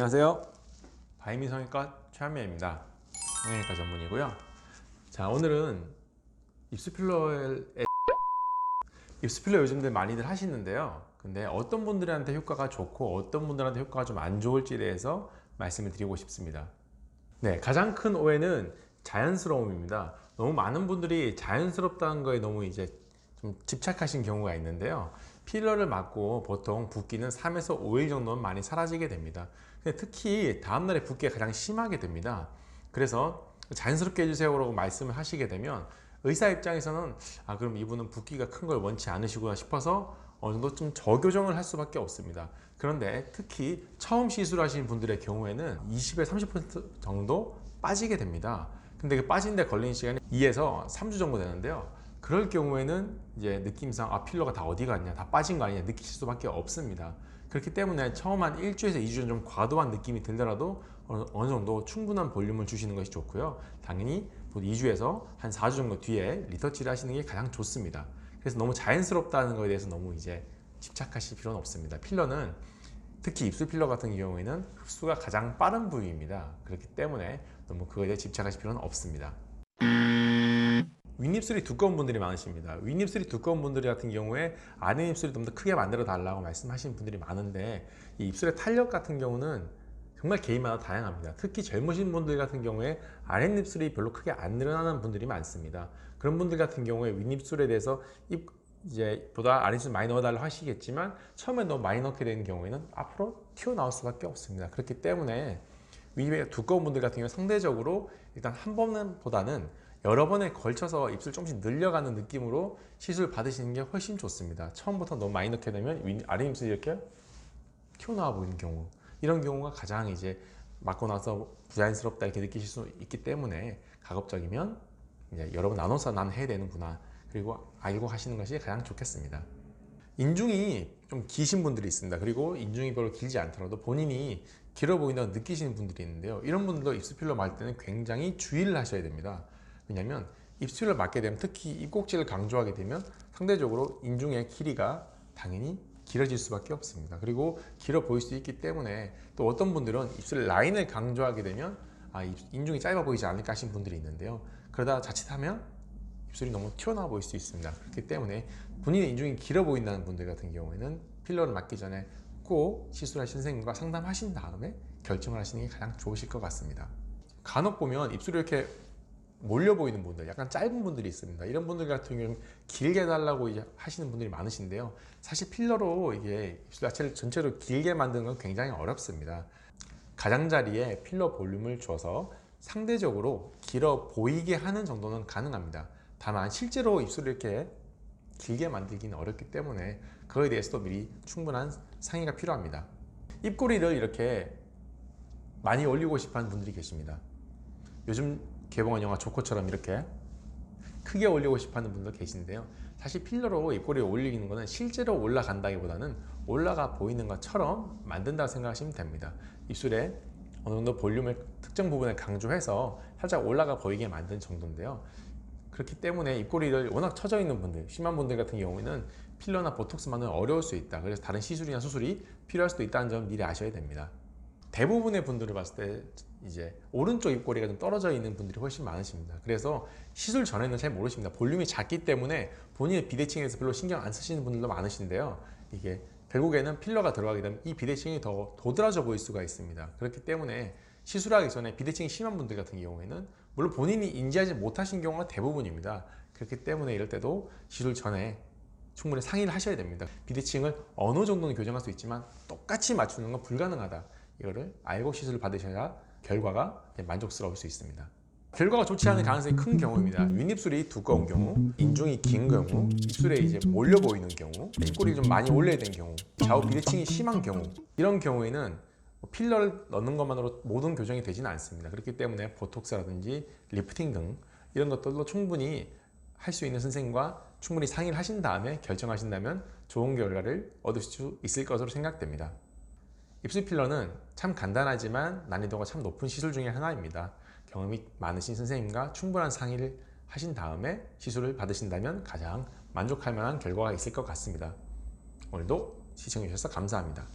안녕하세요. 바이미 성형외과 최한명입니다. 성형외과 전문이고요. 자, 오늘은 입술필러 요즘들 많이들 하시는데요. 근데 어떤 분들한테 효과가 좋고 어떤 분들한테 효과가 좀 안 좋을지에 대해서 말씀을 드리고 싶습니다. 네, 가장 큰 오해는 자연스러움입니다. 너무 많은 분들이 자연스럽다는 거에 너무 이제 좀 집착하신 경우가 있는데요. 필러를 맞고 보통 붓기는 3에서 5일 정도는 많이 사라지게 됩니다. 근데 특히 다음날에 붓기가 가장 심하게 됩니다. 그래서 자연스럽게 해주세요라고 말씀을 하시게 되면 의사 입장에서는 그럼 이분은 붓기가 큰 걸 원치 않으시구나 싶어서 어느 정도 좀 저교정을 할 수밖에 없습니다. 그런데 특히 처음 시술하신 분들의 경우에는 20에서 30% 정도 빠지게 됩니다. 근데 그 빠지는데 걸리는 시간이 2에서 3주 정도 되는데요. 그럴 경우에는 이제 느낌상 필러가 다 어디 갔냐, 다 빠진 거 아니냐 느끼실 수밖에 없습니다. 그렇기 때문에 처음 한 1주에서 2주는 좀 과도한 느낌이 들더라도 어느 정도 충분한 볼륨을 주시는 것이 좋고요. 당연히 2주에서 한 4주 정도 뒤에 리터치를 하시는 게 가장 좋습니다. 그래서 너무 자연스럽다는 거에 대해서 너무 이제 집착하실 필요는 없습니다. 필러는 특히 입술 필러 같은 경우에는 흡수가 가장 빠른 부위입니다. 그렇기 때문에 너무 그거에 대해 집착하실 필요는 없습니다. 윗입술이 두꺼운 분들이 많으십니다. 윗입술이 두꺼운 분들 같은 경우에 아랫입술을 좀 더 크게 만들어 달라고 말씀하시는 분들이 많은데, 이 입술의 탄력 같은 경우는 정말 개인마다 다양합니다. 특히 젊으신 분들 같은 경우에 아랫입술이 별로 크게 안 늘어나는 분들이 많습니다. 그런 분들 같은 경우에 윗입술에 대해서 이제 보다 아랫입술 많이 넣어달라고 하시겠지만 처음에 너무 많이 넣게 되는 경우에는 앞으로 튀어나올 수밖에 없습니다. 그렇기 때문에 윗입술이 두꺼운 분들 같은 경우 상대적으로 일단 한 번보다는 여러 번에 걸쳐서 입술 조금씩 늘려가는 느낌으로 시술 받으시는 게 훨씬 좋습니다. 처음부터 너무 많이 넣게 되면 아랫입술이 이렇게 튀어나와 보이는 경우, 이런 경우가 가장 이제 맞고 나서 부자연스럽다 이렇게 느끼실 수 있기 때문에 가급적이면 이제 여러 번 나눠서 난 해야 되는구나, 그리고 알고 하시는 것이 가장 좋겠습니다. 인중이 좀 기신 분들이 있습니다. 그리고 인중이 별로 길지 않더라도 본인이 길어 보인다고 느끼시는 분들이 있는데요. 이런 분들도 입술 필러 맞을 때는 굉장히 주의를 하셔야 됩니다. 왜냐하면 입술을 맞게 되면, 특히 입꼭지를 강조하게 되면 상대적으로 인중의 길이가 당연히 길어질 수밖에 없습니다. 그리고 길어 보일 수 있기 때문에, 또 어떤 분들은 입술 라인을 강조하게 되면 인중이 짧아 보이지 않을까 하신 분들이 있는데요. 그러다 자칫하면 입술이 너무 튀어나와 보일 수 있습니다. 그렇기 때문에 본인의 인중이 길어 보인다는 분들 같은 경우에는 필러를 맞기 전에 꼭 시술하신 선생님과 상담하신 다음에 결정을 하시는 게 가장 좋으실 것 같습니다. 간혹 보면 입술이 이렇게 몰려 보이는 분들, 약간 짧은 분들이 있습니다. 이런 분들 같은 경우는 길게 해달라고 이제 하시는 분들이 많으신데요. 사실 필러로 이게 입술 자체를 전체로 길게 만드는 건 굉장히 어렵습니다. 가장자리에 필러 볼륨을 줘서 상대적으로 길어 보이게 하는 정도는 가능합니다. 다만 실제로 입술을 이렇게 길게 만들기는 어렵기 때문에 그거에 대해서도 미리 충분한 상의가 필요합니다. 입꼬리를 이렇게 많이 올리고 싶어 하는 분들이 계십니다. 요즘 개봉한 영화 조커처럼 이렇게 크게 올리고 싶어 하는 분도 계신데요. 사실 필러로 입꼬리를 올리는 것은 실제로 올라간다기보다는 올라가 보이는 것처럼 만든다고 생각하시면 됩니다. 입술에 어느 정도 볼륨을 특정 부분에 강조해서 살짝 올라가 보이게 만든 정도인데요. 그렇기 때문에 입꼬리를 워낙 처져 있는 분들, 심한 분들 같은 경우에는 필러나 보톡스만은 어려울 수 있다. 그래서 다른 시술이나 수술이 필요할 수도 있다는 점 미리 아셔야 됩니다. 대부분의 분들을 봤을 때 이제 오른쪽 입꼬리가 좀 떨어져 있는 분들이 훨씬 많으십니다. 그래서 시술 전에는 잘 모르십니다. 볼륨이 작기 때문에 본인의 비대칭에서 별로 신경 안 쓰시는 분들도 많으신데요. 이게 결국에는 필러가 들어가게 되면 이 비대칭이 더 도드라져 보일 수가 있습니다. 그렇기 때문에 시술하기 전에 비대칭이 심한 분들 같은 경우에는 물론 본인이 인지하지 못하신 경우가 대부분입니다. 그렇기 때문에 이럴 때도 시술 전에 충분히 상의를 하셔야 됩니다. 비대칭을 어느 정도는 교정할 수 있지만 똑같이 맞추는 건 불가능하다. 이거를 알고 시술을 받으셔야 결과가 만족스러울 수 있습니다. 결과가 좋지 않은 가능성이 큰 경우입니다. 윗입술이 두꺼운 경우, 인중이 긴 경우, 입술에 이제 몰려 보이는 경우, 입꼬리 좀 많이 올려야 되는 경우, 좌우 비대칭이 심한 경우, 이런 경우에는 필러를 넣는 것만으로 모든 교정이 되지는 않습니다. 그렇기 때문에 보톡스라든지 리프팅 등 이런 것들도 충분히 할 수 있는 선생님과 충분히 상의를 하신 다음에 결정하신다면 좋은 결과를 얻을 수 있을 것으로 생각됩니다. 입술 필러는 참 간단하지만 난이도가 참 높은 시술 중에 하나입니다. 경험이 많으신 선생님과 충분한 상의를 하신 다음에 시술을 받으신다면 가장 만족할 만한 결과가 있을 것 같습니다. 오늘도 시청해 주셔서 감사합니다.